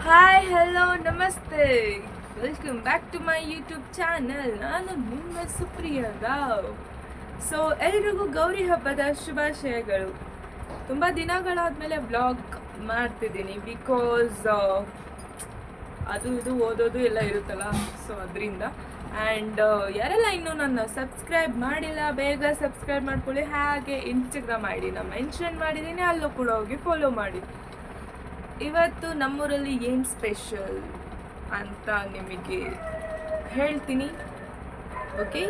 Hi hello ನಮಸ್ತೆ, welcome back to my YouTube channel. ನಾನು ನಿಮ್ಮ ಸುಪ್ರಿಯ ರಾವ್. ಸೊ ಎಲ್ರಿಗೂ ಗೌರಿ ಹಬ್ಬದ ಶುಭಾಶಯಗಳು. ತುಂಬ ದಿನಗಳಾದಮೇಲೆ ವ್ಲಾಗ್ ಮಾಡ್ತಿದ್ದೀನಿ ಬಿಕಾಸ್ ಅದು ಇದು ಓದೋದು ಎಲ್ಲ ಇರುತ್ತಲ್ಲ, ಸೊ ಅದರಿಂದ. ಆ್ಯಂಡ್ ಯಾರೆಲ್ಲ ಇನ್ನೂ ನನ್ನ ಸಬ್ಸ್ಕ್ರೈಬ್ ಮಾಡಿಲ್ಲ ಬೇಗ ಸಬ್ಸ್ಕ್ರೈಬ್ ಮಾಡ್ಕೊಳ್ಳಿ. ಹಾಗೆ ಇನ್ಸ್ಟಾಗ್ರಾಮ್ ಐ ಡಿನ ಮೆನ್ಷನ್ ಮಾಡಿದ್ದೀನಿ, ಅಲ್ಲೂ ಕೂಡ ಹೋಗಿ ಫಾಲೋ ಮಾಡಿ. ಇವತ್ತು ನಮ್ಮೂರಲ್ಲಿ ಏನು ಸ್ಪೆಷಲ್ ಅಂತ ನಿಮಗೆ ಹೇಳ್ತೀನಿ. ಓಕೆ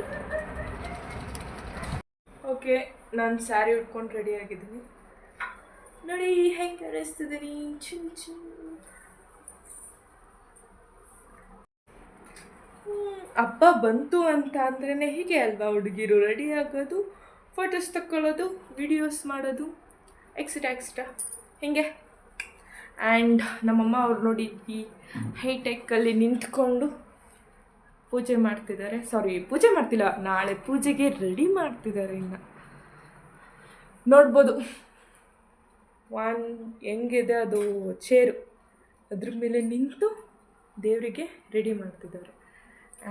ಓಕೆ ನಾನು ಸ್ಯಾರಿ ಉಟ್ಕೊಂಡು ರೆಡಿಯಾಗಿದ್ದೀನಿ. ನೋಡಿ ಹೆಂಗೆ ಕಾಣಿಸ್ತಿದ್ದೀನಿ. ಚಿನ್ ಚಿನ್ ಹಬ್ಬ ಬಂತು ಅಂತ ಅಂದ್ರೇ ಹೀಗೆ ಅಲ್ವಾ ಹುಡುಗಿರು ರೆಡಿ ಆಗೋದು, ಫೋಟೋಸ್ ತಗೊಳ್ಳೋದು, ವಿಡಿಯೋಸ್ ಮಾಡೋದು, ಎಕ್ಸೆಟ್ರಾ ಹೀಗೆ. ಆ್ಯಂಡ್ ನಮ್ಮಮ್ಮ ಅವ್ರು ನೋಡಿ ಈ ಹೈಟೆಕ್ಕಲ್ಲಿ ನಿಂತ್ಕೊಂಡು ಪೂಜೆ ಮಾಡ್ತಿದ್ದಾರೆ. ಪೂಜೆ ಮಾಡ್ತಿಲ್ಲ, ನಾಳೆ ಪೂಜೆಗೆ ರೆಡಿ ಮಾಡ್ತಿದ್ದಾರೆ. ಇನ್ನು ನೋಡ್ಬೋದು ಹೆಂಗಿದೆ ಅದು ಚೇರು, ಅದ್ರ ಮೇಲೆ ನಿಂತು ದೇವರಿಗೆ ರೆಡಿ ಮಾಡ್ತಿದ್ದಾರೆ.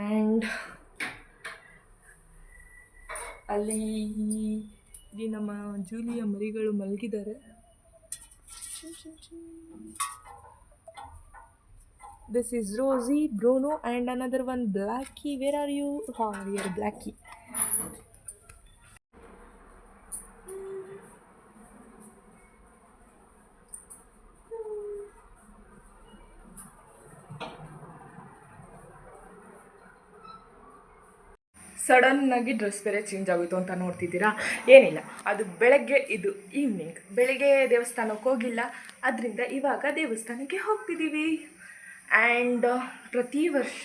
ಆ್ಯಂಡ್ ಇಲ್ಲಿ ನಮ್ಮ ಜೂಲಿಯ ಮರಿಗಳು ಮಲಗಿದ್ದಾರೆ. This is Rosie, Bruno and another one Blackie. Where are you? Here Blackie. ಸಡನ್ನಾಗಿ ಡ್ರೆಸ್ ಬೇರೆ ಚೇಂಜ್ ಆಗೋಯ್ತು ಅಂತ ನೋಡ್ತಿದ್ದೀರಾ. ಏನಿಲ್ಲ, ಅದು ಬೆಳಗ್ಗೆ, ಇದು ಈವ್ನಿಂಗ್. ಬೆಳಗ್ಗೆ ದೇವಸ್ಥಾನಕ್ಕೆ ಹೋಗಿಲ್ಲ, ಅದರಿಂದ ಇವಾಗ ದೇವಸ್ಥಾನಕ್ಕೆ ಹೋಗ್ತಿದ್ದೀವಿ. ಆ್ಯಂಡ್ ಪ್ರತಿ ವರ್ಷ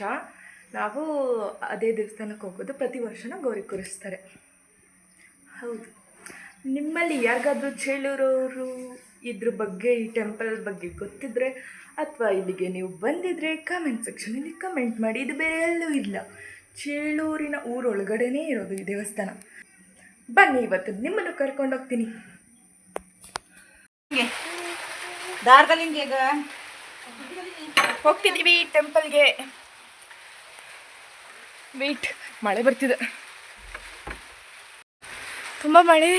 ನಾವು ಅದೇ ದೇವಸ್ಥಾನಕ್ಕೆ ಹೋಗೋದು. ಪ್ರತಿ ವರ್ಷನೂ ಗೌರಿ ಕೂರಿಸ್ತಾರೆ. ಹೌದು, ನಿಮ್ಮಲ್ಲಿ ಯಾರಿಗಾದ್ರೂ ಚೇಳೂರವರು ಇದ್ರ ಬಗ್ಗೆ, ಈ ಟೆಂಪಲ್ ಬಗ್ಗೆ ಗೊತ್ತಿದ್ದರೆ ಅಥವಾ ಇಲ್ಲಿಗೆ ನೀವು ಬಂದಿದ್ದರೆ ಕಮೆಂಟ್ ಸೆಕ್ಷನಲ್ಲಿ ಕಮೆಂಟ್ ಮಾಡಿ. ಇದು ಬೇರೆ ಎಲ್ಲೂ ಇಲ್ಲ, ಚೇಳೂರಿನ ಊರೊಳಗಡೆನೇ ಇರೋದು ಈ ದೇವಸ್ಥಾನ. ಬನ್ನಿ, ಇವತ್ತು ನಿಮ್ಮನ್ನು ಕರ್ಕೊಂಡೋಗ್ತೀನಿ. ಹೋಗ್ತಿದ್ದೀವಿ ಟೆಂಪಲ್ಗೆ. ವೇಟ್, ಮಳೆ ಬರ್ತಿದೆ, ತುಂಬ ಮಳೆ.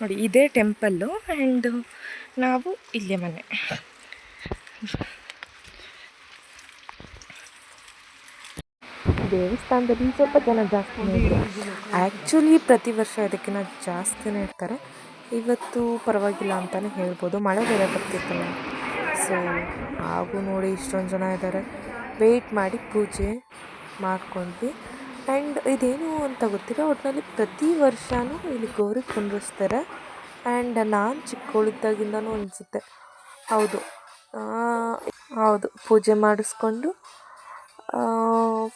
ನೋಡಿ, ಇದೇ ಟೆಂಪಲ್ಲು ಆ್ಯಂಡ್ ನಾವು ಇಲ್ಲೇ ಮನೆ. ದೇವಸ್ಥಾನದಲ್ಲಿ ಸ್ವಲ್ಪ ಜನ ಜಾಸ್ತಿನೇ ಇದ್ದಾರೆ. ಆ್ಯಕ್ಚುಲಿ ಪ್ರತಿ ವರ್ಷ ಇದಕ್ಕಿಂತ ಜಾಸ್ತಿನೇ ಇರ್ತಾರೆ. ಇವತ್ತು ಪರವಾಗಿಲ್ಲ ಅಂತಲೇ ಹೇಳ್ಬೋದು, ಮಳೆ ಬೇರೆ ಬರ್ತಿತ್ತಲ್ಲ. ಸೊ ಹಾಗೂ ನೋಡಿ ಇಷ್ಟೊಂದು ಜನ ಇದ್ದಾರೆ. ವೆಯ್ಟ್ ಮಾಡಿ ಪೂಜೆ ಮಾಡ್ಕೊಂಡ್ವಿ. ಆ್ಯಂಡ್ ಇದೇನು ಅಂತ ಗೊತ್ತಿಲ್ಲ, ಒಟ್ಟಿನಲ್ಲಿ ಪ್ರತಿ ವರ್ಷವೂ ಇಲ್ಲಿ ಗೌರಿ ಕುಂಡ್ರಿಸ್ತಾರೆ. ಆ್ಯಂಡ್ ನಾನು ಚಿಕ್ಕವಳಿದ್ದಾಗಿಂದನೂ ಅನಿಸುತ್ತೆ, ಹೌದು ಪೂಜೆ ಮಾಡಿಸ್ಕೊಂಡು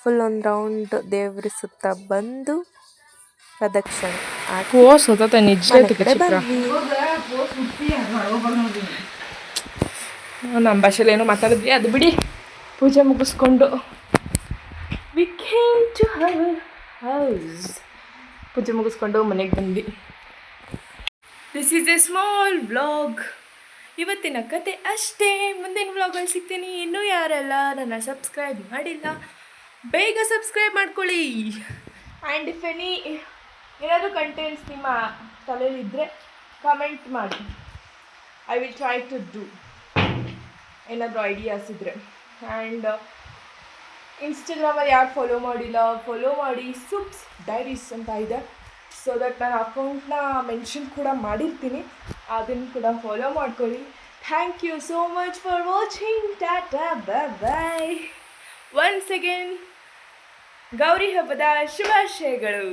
ಫುಲ್ ಒಂದು ರೌಂಡ್ ದೇವ್ರ ಸುತ್ತ ಬಂದು ಪ್ರದಕ್ಷಿಣೆ ನಮ್ಮ ಭಾಷೆಲಿ ಏನೋ ಮಾತಾಡಿದ್ವಿ, ಅದು ಬಿಡಿ. ಪೂಜೆ ಮುಗಿಸ್ಕೊಂಡು we came to our house. ಪೂಜೆ ಮುಗಿಸ್ಕೊಂಡು ಮನೆಗೆ ಬಂದ್ವಿ. This is a small vlog. ಇವತ್ತಿನ ಕತೆ ಅಷ್ಟೇ. ಮುಂದಿನ ವ್ಲಾಗಲ್ಲಿ ಸಿಗ್ತೀನಿ. ಇನ್ನೂ ಯಾರೆಲ್ಲ ನನ್ನ ಸಬ್ಸ್ಕ್ರೈಬ್ ಮಾಡಿಲ್ಲ ಬೇಗ ಸಬ್ಸ್ಕ್ರೈಬ್ ಮಾಡ್ಕೊಳ್ಳಿ. ಆ್ಯಂಡ್ ಇಫ್ ಏನಾದರೂ ಕಂಟೆಂಟ್ಸ್ ನಿಮ್ಮ ತಲೆಯಲ್ಲಿದ್ದರೆ ಕಮೆಂಟ್ ಮಾಡಿ. I will try to do. ಏನಾದರೂ ಐಡಿಯಾಸ್ ಇದ್ದರೆ. ಆ್ಯಂಡ್ ಇನ್ಸ್ಟಾಗ್ರಾಮಲ್ಲಿ ಯಾರು ಫಾಲೋ ಮಾಡಿಲ್ಲ, ಫಾಲೋ ಮಾಡಿ. ಸುಪ್ಸ್ ಡೈರೀಸ್ ಅಂತ ಇದೆ. ಸೊ ದಟ್ ನಾನು ಅಕೌಂಟ್ನ ಮೆನ್ಷನ್ ಕೂಡ ಮಾಡಿರ್ತೀನಿ, ಅದನ್ನು ಕೂಡ ಫಾಲೋ ಮಾಡ್ಕೊಳ್ಳಿ. Thank you so much for watching. Tata, bye. Once again Gauri ಹಬ್ಬದ ಶುಭಾಶಯಗಳು.